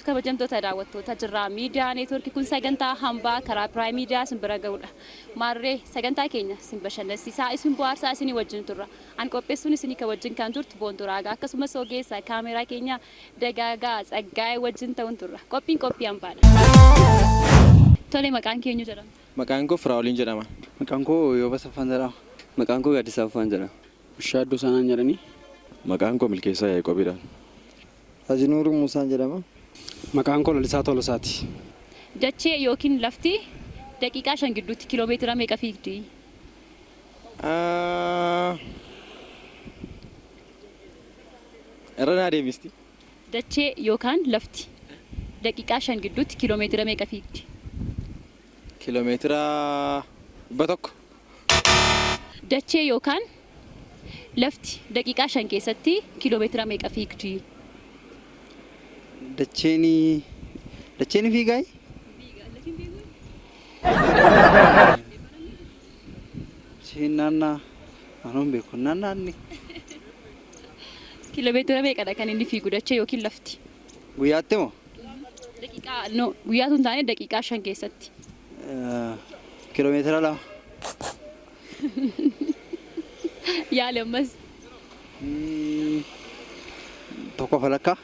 kabajamtoota daawwattoota jirra miidiyaa neetworkii kun sagantaa hambaa karaa piraayim miidiyaa sin bira ga'udha. Maarree sagantaa keenya sin bashannansiisaa isin bohaarsaa isinii wajjin turra. An qopheessuun isinii ka wajjin kan turtu Boonturaagaa akkasumas ogeessa kaameraa keenya Dagaagaa Tsaggaayee wajjin ta'uun turra. Qophii hambaadha. Tole maqaan keenyu jedhama. Maqaan koo Firaawuliin jedhama. Maqaan koo Yoobasa Affaan jedhama. Maqaan koo Gaaddisaa Affaan jedhama. Shaaddoo Sanaan jedhanii. Maqaan koo Milkeessaa Yaaqoobiidha. Ajinuur Musaan jedhama. Maqaan koo Lalisaa Tolosaati. Dachee yookiin lafti daqiiqaa 5 gidduutti kiiloomeetira meeqa fiigdi? Irra naa deebisti. Dachee yookaan lafti daqiiqaa 5 gidduutti kiiloomeetira meeqa fiigdi? Kiiloomeetira 100. Dachee yookaan lafti daqiiqaa 5 keessatti kiiloomeetira meeqa fiigdi? Dacheen fiigaay? Naannaa anoon beeku naannaanni. Kiiloomeetira meeqadha kan inni fiigu dachee yookiin lafti? Guyyaatti moo? Guyyaa sun taane daqiiqaa 5 keessatti. Kiiloomeetira 2. Yaali ammas. Tokko falakkaa.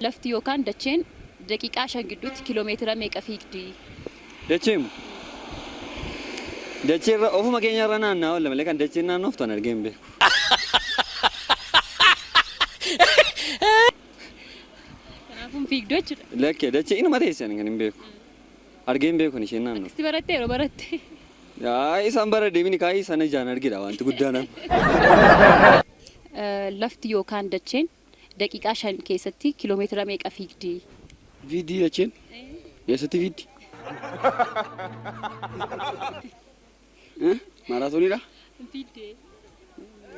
Lafti yookaan dacheen daqiiqaa 5 gidduutti kiiloomeetira meeqa fiigdi? Dacheemu. Dacheerra ofuma keenyarra naanna'aa oolla malee kan dacheen naannoftu an argee hin beeku. Kanaafuu fiigduu jechuudha. Lakkee dachee inuma teessan kan hin beeku. Argee hin beeku isheen naannoo. Itti barattee yeroo baratte. Isaan bara deemini kaayii sana ijaan argina wanti guddaan. Lafti yookaan dacheen daqiiqaa 5 keessatti kiiloomeetira meeqa fiigdi? Fiigdii dacheen? Eessatti fiigdi? Maaraatooniidha? Fiigdee.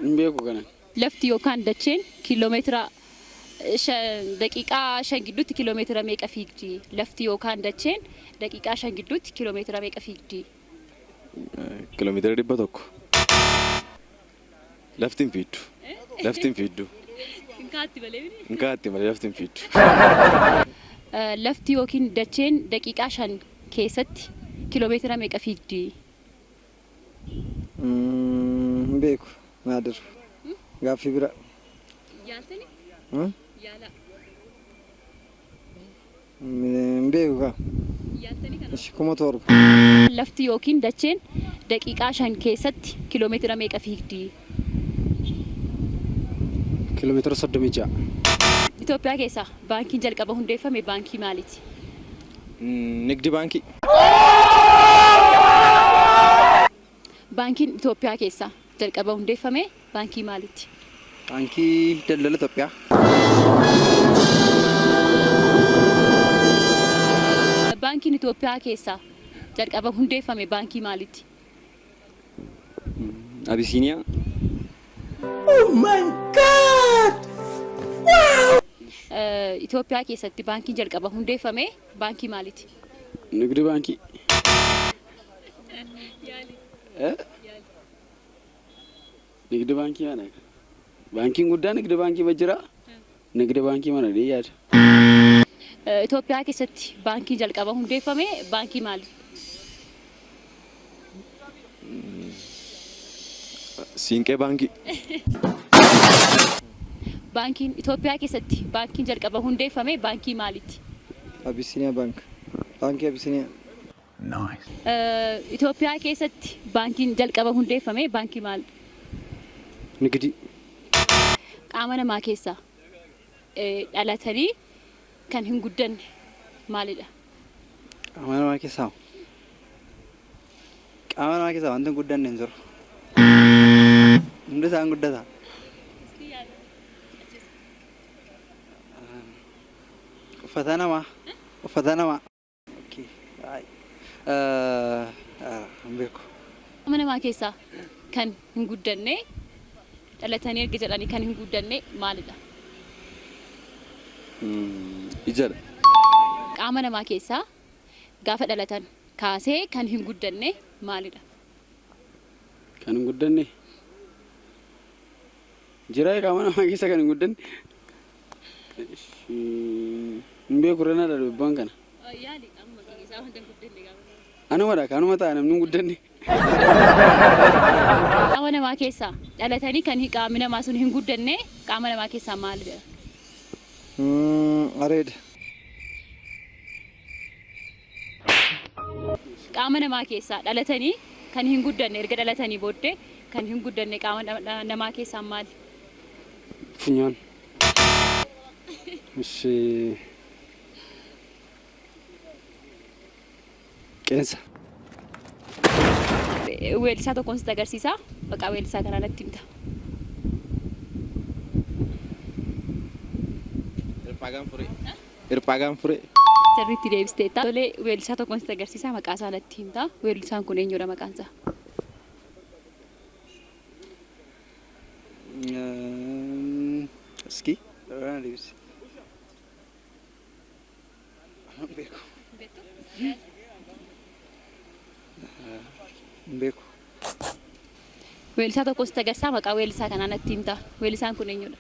Hin beeku kana. Lafti yookaan dacheen kiiloomeetira daqiiqaa 5 gidduutti kiiloomeetira meeqa fiigdi? Lafti yookaan dacheen daqiiqaa 5 gidduutti kiiloomeetira meeqa fiigdi? Kiiloomeetira 100. Laftiin fiiddu. Laftiin fiiddu. Inkaatti malee. Inkaatti malee laftiin fiiddu. Lafti yookiin dacheen daqiiqaa 5 keessatti kiiloomeetira meeqa fiigdi? Hin beeku. Maadir. Gaaffii bira. Yaaltani? Yaala. Hin beeku kaa. Yaaltani kana. 1700. Lafti yookiin dacheen daqiiqaa 5 keessatti kiiloomeetira meeqa fiigdi? Kiiloomeetira 36. Itoophiyaa keessa baankiin jalqaba hundeeffame baankii maaliiti? Nigdi baankii. Baankiin Itoophiyaa keessa jalqaba hundeeffame baankii maaliiti? Baankii Daldala Itoophiyaa. Baankiin Itoophiyaa keessa jalqaba hundeeffame baankii maaliiti? Abisiiniyaa. Oh my God! Wow! Itoophiyaa keessatti baankiin jalqaba hundeeffame baankii maaliiti? Nigdi baankii. Nigdi baankii mana. Baankiin guddaan nigdi baankii bajjira. Nigdi baankii mana dee yaada. Itoophiyaa keessatti baankiin jalqaba hundeeffame baankii maali? Siinqee baankii. Baankiin Itoophiyaa keessatti baankiin jalqaba hundeeffame baankii maaliiti? Abisiiniyaa baank. Baankii Abisiiniyaa. Nice. Itoophiyaa keessatti baankiin jalqaba hundeeffame baankii maali? Nigdi. Qaama namaa keessaa dhalatanii kan hin guddanne maalidha? Qaama namaa keessaa. Qaama namaa keessaa wanti hin guddanne hin jiru. Hundi isaan guddata. Uffata namaa. Uffata namaa. Hin beeku. Qaama namaa keessaa kan hin guddanne dhalatanii erga jedhanii kan hin guddanne maalidha? Ijara. Qaama namaa keessaa gaafa dhalatan kaasee kan hin guddanne maalidha? Kan hin guddanne. Jira qaama namaa keessa kan hin guddanne. Hin beeku rana dha dubbaan kana. Yaali amma keessaa wanta hin guddanne gaafa. Anumadha kanuma ta'a namni hin guddanne. Qaama namaa keessaa dhalatanii kan qaamni namaa sun hin guddanne qaama namaa keessaa maal jedha? Areeda. Qaama namaa keessaa dhalatanii kan hin guddanne erga dhalatanii booddee kan hin guddanne qaama namaa keessaa maal? Funyaan. Ishee. Qeensa. Weellisaa tokkoon sitti agarsiisa. Maqaa weellisaa kanaa natti himta. Hirpaagaan furee. Sirriitti deebisteetta. Tolee weellisaa tokkoon sitti agarsiisa. Maqaa isaa natti himta. Weellisaan kun eenyudha maqaan isaa? Iski. Rana deebisi. Beeku. Beeku. Weellisaa tokkoon sitti agarsiisa. Maqaa weellisaa kanaa natti himta. Weellisaan kun eenyudha?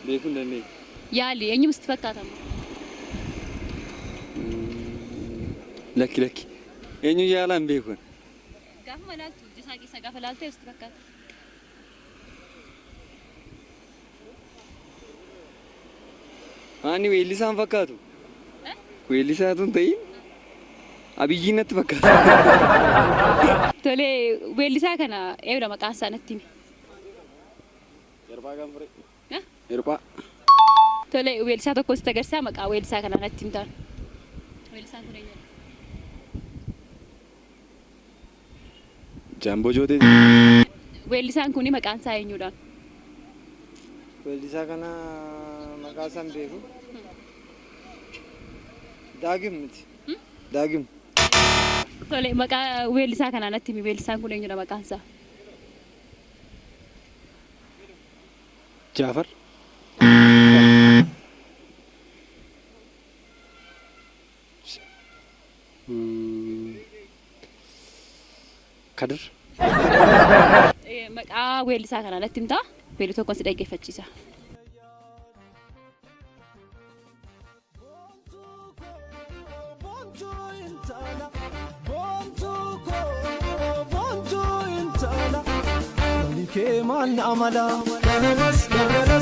Beekuu hin dandeenye. Yaali eenyu sitti fakkaatama? Lakki. Eenyu yaalaan beekuun. Gaafa malaaltu jisaa keessa gaafa laaltee sitti fakkaata. Ani weellisaan fakkaatu. Weellisaatu hin ta'in. Abiyyiin natti fakkaata. Tolee weellisaa kana eenyudha maqaan isaa natti himi? Hirpaa gaanfure. Eh? Hirpaa. Tolee weellisaa tokko sitti agarsiisa. Maqaa weellisaa kanaa natti himtaan. Weellisaan kun eenyudha? Jaamboo jootee. Weellisaan kun maqaan isaa eenyudha? Weellisaa kana maqaa isaa hin beeku. Daagim miti. Daagim. Tolee maqaa weellisaa kanaa natti himi. Weellisaan kun eenyudha maqaan isaa? Jaafar. Kadir. Maqaa weellisaa kanaa natti himtaa? Weelli tokkoon si dhaggeeffachiisa. Keman amala garamas siyada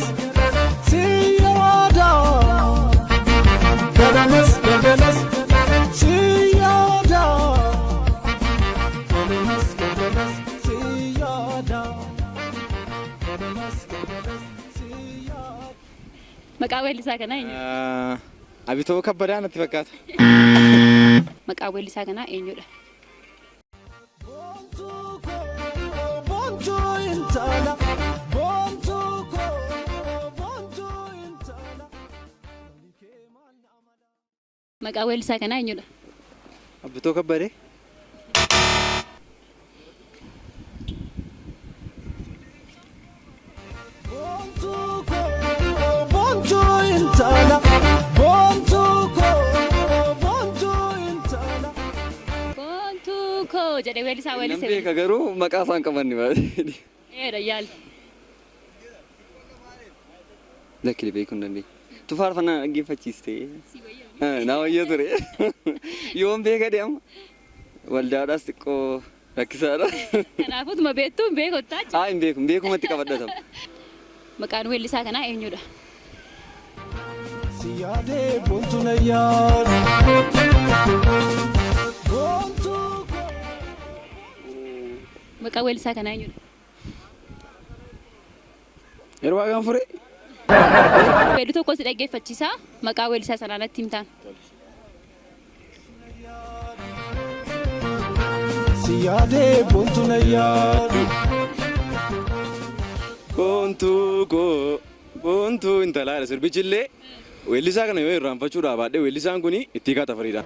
garamas siyada garamas siyada Maqaa weellisaa kanaa eenyudha? Abitoo kabbadaa natti fakkaata. Maqaa weellisaa kanaa eenyudha? Maqaa weellisaa kanaa eenyudha? Abitoo kabbadee. Boontuu koo jedhee weellisaa Nan weellisee. beeka garuu maqaa isaan qabanni baate. Yaali. Lakki beekuu hin dandeenye. Tu faarfannaa dhaggeeffachiistee. Naa wayyaa ture. Yoon beeka deema. Waldaadhaas xiqqoo rakkisaadha. Kanaafutuma beektuu hin beekottaa jechuudha. Hin beeku. Beekumatti qabadhatama. Maqaan weellisaa kanaa eenyudha? Siyade buntunayyan Maqaa weellisaa kanaa eenyudha? Hirpaa gaanfure. Weelli tokko si dhaggeeffachiisa. Maqaa weellisaa sanaa natti himtaan. Siyade buntunayyan Boontuu intalaadha sirbichillee weellisaa kana yoo irraanfachuudhaa baadhee weellisaan kun itti kaata fariidha.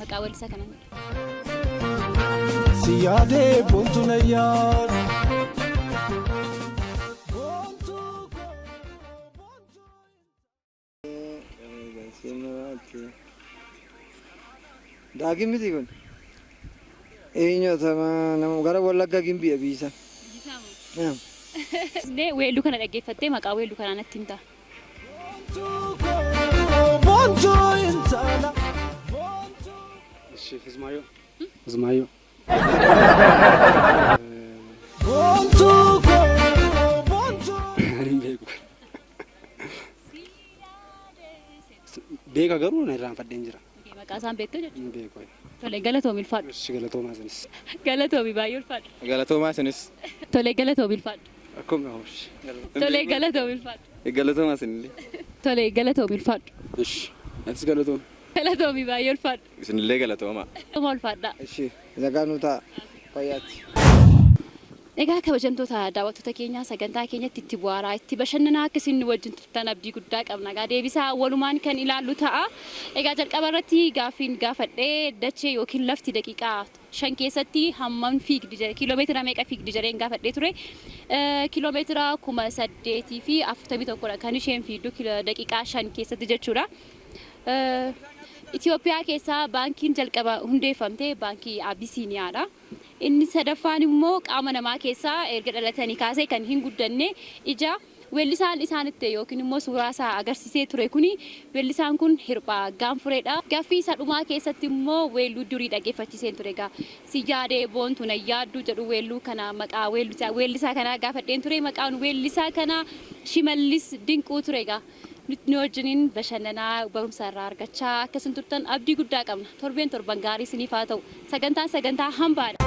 Maqaa weellisaa kanaa eenyudha? Siyade buntunayyan Daagim miti kun. eenyota nama gara Wallaggaa Gimbii Abiisa. Ne weelluu kana dhaggeeffattee maqaa weelluu kanaa natti himta. Boontuu intala. Ismaayo. Ismaayo. Boontuu boontuu. Ani beeku. Beeka garuu na irraanfadheen jira. Maqaa isaan beektu jechuudha. Beeku. Tole galatoomi ulfaadhu. Galatoomaa isinis. Galatoomi baay'ee ulfaadhu. Galatoomaa isinis. Tole galatoomi ulfaadhu. Akkuma hawwash. Tole galatoomi ulfaadhu. Galatoomaa isinillee. Tole galatoomi ulfaadhu. Ish. Atis galatooma. Galatoomi baay'ee ulfaadhu. Isinillee galatoomaa. Tuma ulfaadha. Ishee nagaa nu ta'a fayyaatti. Egaa kabajamtoota daawwattoota keenya sagantaa keenyatti itti bu'aaraa itti bashannanaa akkasiin wajjin turtan abdii guddaa qabna. Egaa deebisaa walumaan kan ilaallu ta'a. Egaa jalqaba irratti gaaffiin gaafadhee dachee yookiin lafti daqiiqaa 5 keessatti hammam fiigdi jedhe kiiloomeetira meeqa fiigdi jedheen gaafadhee ture. Kiiloomeetira 8,041 kan isheen fiigdu daqiiqaa 5 keessatti jechuudha. Itoophiyaa keessaa baankiin jalqaba hundeeffamte baankii Abisiiniyaadha. Inni sadaffaan immoo qaama namaa keessaa erga dhalatanii kaasee kan hin guddanne ija weellisaan isaanitti yookiin immoo suuraa isaa agarsiisee ture kuni weellisaan kun Hirphaa Gaanfureedha. Gaaffii isa dhumaa keessatti immoo weelluu durii dhaggeeffachiiseen ture egaa si yaadee boontu na yaaddu jedhu weelluu kana maqaa weellisaa kanaa gaafadheen ture maqaan weellisaa kanaa Shimallis Dinquu ture egaa. Nuti wajjiniin bashannanaa barumsa irraa argachaa akkasiin turtan abdii guddaa qabna. Torban gaarii isiniif haa ta'u. Sagantaa Hambaadha.